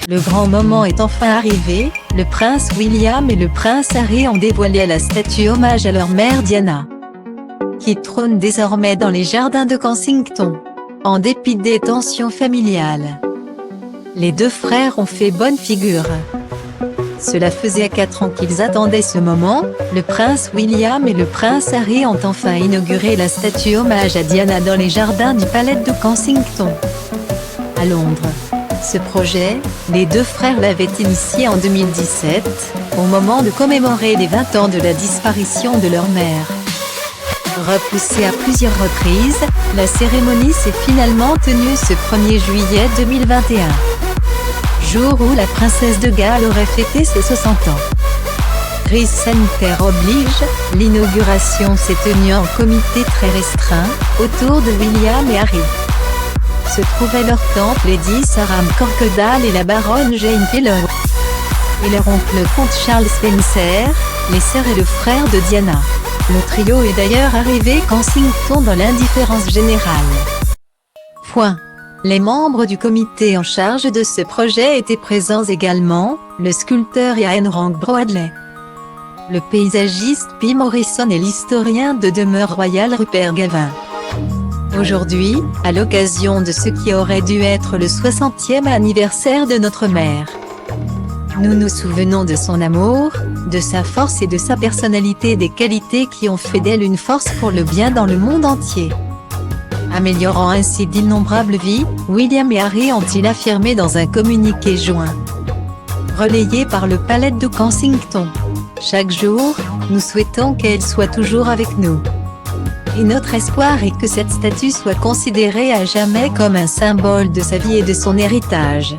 Le grand moment est enfin arrivé, le prince William et le prince Harry ont dévoilé la statue hommage à leur mère Diana, qui trône désormais dans les jardins de Kensington. En dépit des tensions familiales, les deux frères ont fait bonne figure. Cela faisait 4 ans qu'ils attendaient ce moment, le prince William et le prince Harry ont enfin inauguré la statue hommage à Diana dans les jardins du palais de Kensington, à Londres. Ce projet, les deux frères l'avaient initié en 2017, au moment de commémorer les 20 ans de la disparition de leur mère. Repoussée à plusieurs reprises, la cérémonie s'est finalement tenue ce 1er juillet 2021. Jour où la princesse de Galles aurait fêté ses 60 ans. Crise sanitaire oblige, l'inauguration s'est tenue en comité très restreint, autour de William et Harry. Se trouvaient leur tante Lady Sarah McCorquodale et la baronne Jane Taylor. Et leur oncle comte Charles Spencer, les sœurs et le frère de Diana. Le trio est d'ailleurs arrivé Kensington dans l'indifférence générale. Les membres du comité en charge de ce projet étaient présents également, le sculpteur Ian Rank Broadley, le paysagiste Pete Morrison et l'historien de demeure royale Rupert Gavin. Aujourd'hui, à l'occasion de ce qui aurait dû être le 60e anniversaire de notre mère, nous nous souvenons de son amour, de sa force et de sa personnalité, des qualités qui ont fait d'elle une force pour le bien dans le monde entier. Améliorant ainsi d'innombrables vies, William et Harry ont-ils affirmé dans un communiqué joint, relayé par le palais de Kensington. Chaque jour, nous souhaitons qu'elle soit toujours avec nous. Et notre espoir est que cette statue soit considérée à jamais comme un symbole de sa vie et de son héritage.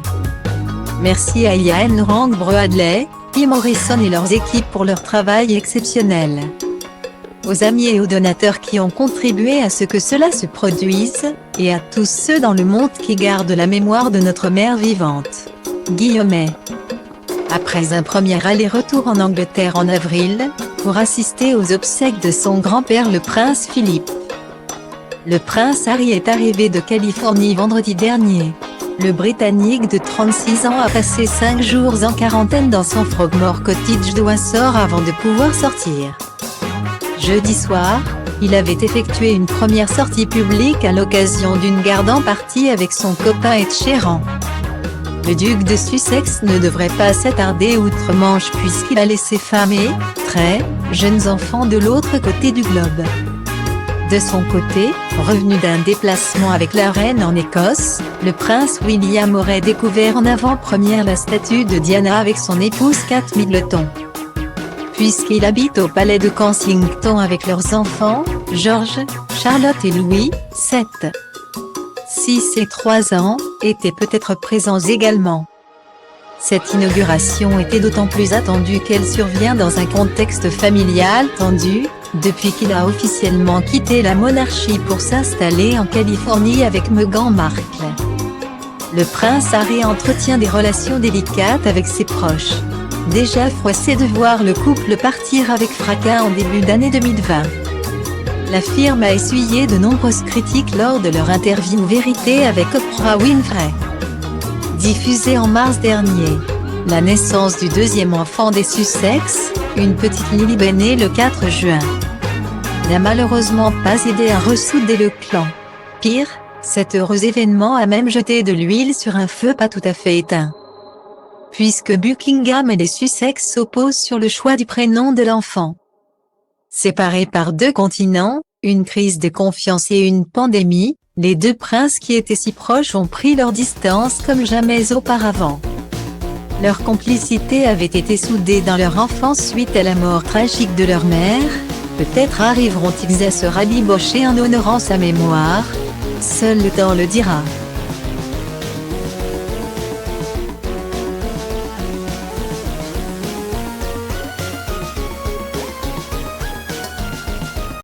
Merci à Ian Rank Broadley, Pete Morrison et leurs équipes pour leur travail exceptionnel. Aux amis et aux donateurs qui ont contribué à ce que cela se produise, et à tous ceux dans le monde qui gardent la mémoire de notre mère vivante. Guillemet. Après un premier aller-retour en Angleterre en avril, pour assister aux obsèques de son grand-père le prince Philippe, le prince Harry est arrivé de Californie vendredi dernier. Le Britannique de 36 ans a passé 5 jours en quarantaine dans son Frogmore Cottage de Windsor avant de pouvoir sortir. Jeudi soir, il avait effectué une première sortie publique à l'occasion d'une garde en partie avec son copain Ed Sheeran. Le duc de Sussex ne devrait pas s'attarder outre-Manche puisqu'il a laissé femme et, très, jeunes enfants de l'autre côté du globe. De son côté, revenu d'un déplacement avec la reine en Écosse, le prince William aurait découvert en avant-première la statue de Diana avec son épouse Kate Middleton. Puisqu'il habite au palais de Kensington avec leurs enfants, George, Charlotte et Louis, 7, 6 et 3 ans, étaient peut-être présents également. Cette inauguration était d'autant plus attendue qu'elle survient dans un contexte familial tendu, depuis qu'il a officiellement quitté la monarchie pour s'installer en Californie avec Meghan Markle. Le prince Harry entretient des relations délicates avec ses proches. Déjà froissé de voir le couple partir avec fracas en début d'année 2020. La firme a essuyé de nombreuses critiques lors de leur interview Vérité avec Oprah Winfrey, diffusée en mars dernier. La naissance du deuxième enfant des Sussex, une petite Lily née le 4 juin, n'a malheureusement pas aidé à ressouder le clan. Pire, cet heureux événement a même jeté de l'huile sur un feu pas tout à fait éteint, puisque Buckingham et les Sussex s'opposent sur le choix du prénom de l'enfant. Séparés par 2 continents, une crise de confiance et une pandémie, les 2 princes qui étaient si proches ont pris leur distance comme jamais auparavant. Leur complicité avait été soudée dans leur enfance suite à la mort tragique de leur mère. Peut-être arriveront-ils à se rabibocher en honorant sa mémoire. Seul le temps le dira.